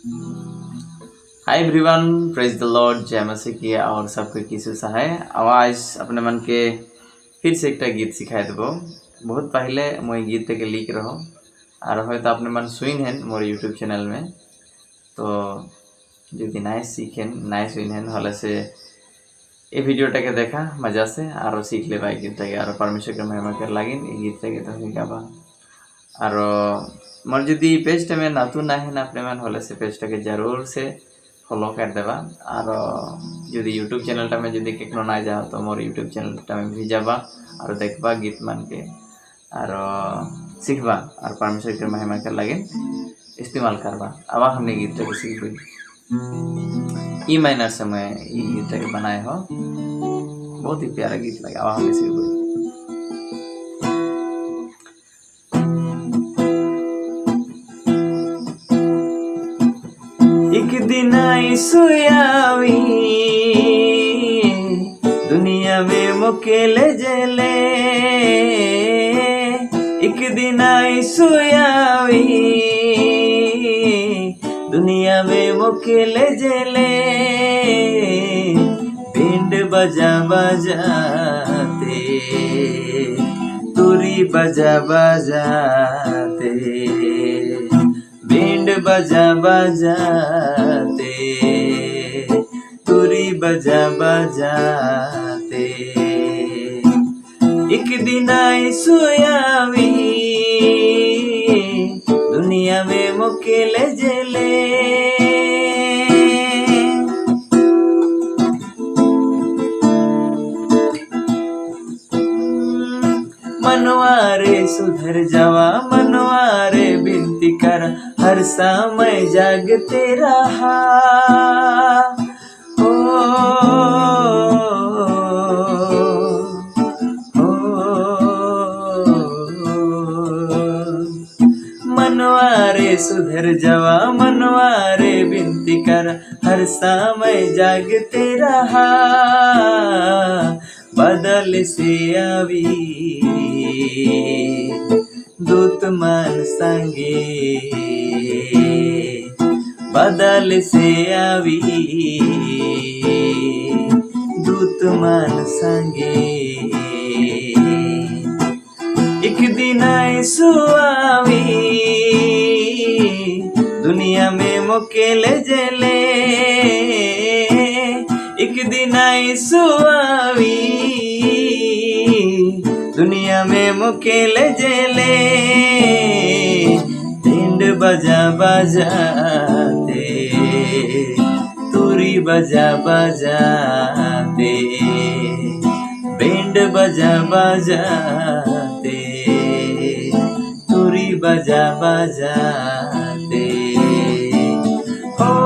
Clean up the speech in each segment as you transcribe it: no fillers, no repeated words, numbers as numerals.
Hi everyone, praise the Lord, जय मसीह की और सबके किसु सहाय आवाज अपने मन के फिर से एक गीत सिखाए देबो। बहुत पहले मोई गीत के लिख रहो और हयतो अपने मन सुइन हेन मोर यूट्यूब चैनल में। तो जो नाय सीखेन नाय सुइन हेन हले से ये वीडियोटा के देखा मजा से और सीख लेबा गीत और परमेश्वर के महिमा कर लागिन गीत के तो गाबा। और मोर जदि पेजटा में नतुन ना हेन अपने मन हले से पेजटा के जरूर से फॉलो कर देबा। और जो यूट्यूब चैनलटा में जदि केकनो ना जाओ तो मोर यूट्यूब चैनलटा में भी जाबा और देखबा गीत मान के और सीखबा और परमेश्वर के महिमा कर लगे इस्तेमाल करबा। अब हमने गीत के सीखबी ई माइनर से मैं ई गीत के बनाए हो, बहुत ही प्यारा गीत लगे। अब हमने सीखबी एक दिन आई सुयावी दुनिया में मुकेले जले, एक दिन आई सुयावी दुनिया में मुकेले जले, बैंड बजा बजाते तुरी बजा बजाते, बैंड बजा बजाते तुरी बजा बजाते, एक दिन आई सुयावी दुनिया में मुकेले जले। मनवारे सुधर जावा मनवारे बिनती कर, हर समय जागते रहा हो, मनवारे सुधर जावा मनवारे बिनती कर, हर समय जागते रहा, बदल से आवी दूत मान संगे, बदल से आवी दूत मान संगे, एक दिन आई सुआवी दुनिया में मुकेले जले, एक दिन आई सुआवी दुनिया में मुकेले जले, बैंड बजा बजाते तुरी बजा बजाते, बैंड बजा बजाते तुरी बजा बजाते, हो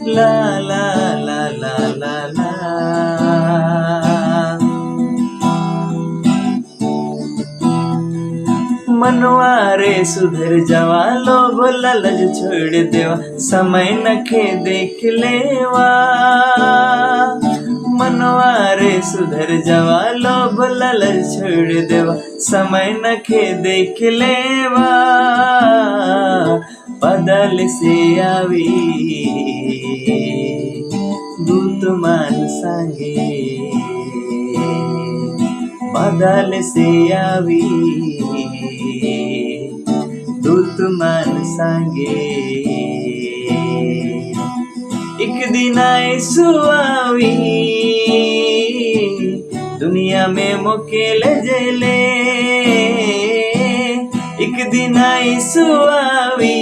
ला ला ला ला ला ला। मनवारे सुधर जावा लोभ लालच छोड़ देवा, समय नखे देख लेवा, मनवारे सुधर जावा लोभ लालच छोड़ देवा, समय नखे देख लेवा, बदल से आवी दूत मान संगे, बदल से आवी दूत मान संगे, एक दिन आई सुआवी दुनिया में मुकेले जले, एक दिन आई सुआवी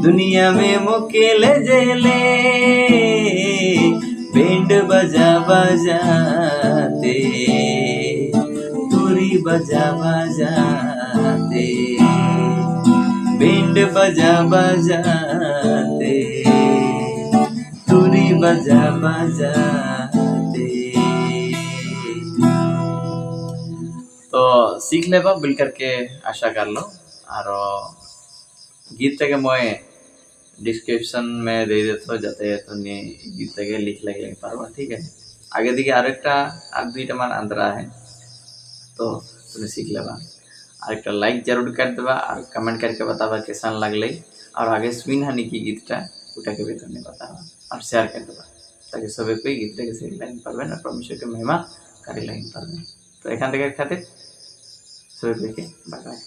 दुनिया में मुकेले जले, बैंड बजा बजाते तुरी बजा बजाते, बैंड बजा बजाते तुरी बजा बजाते। तो सीख लेबा बोल करके आशा कर लो। और गीत के मैं डिस्क्रिप्शन में दे देते जाते तो गीत के लिख लगे पारबा, ठीक है। आगे दिखे आरेकटा और दुईटा मान अंतरा है तो तुम्हें सीख लेबा। और एक लाइक जरूर कर देबा और कमेंट करके बताबा कैसन लगल और आगे सुन हानि की गीतटा ওটাকে भी तुमने बताबा और शेयर कर देबा ताकि सभी कोई गीतটাকে সেই লাইন পারবেন আর परमेश्वरকে महिमा करे लाइन पारबेन। तो एखान থেকে खातिर सभी को बाय बाय।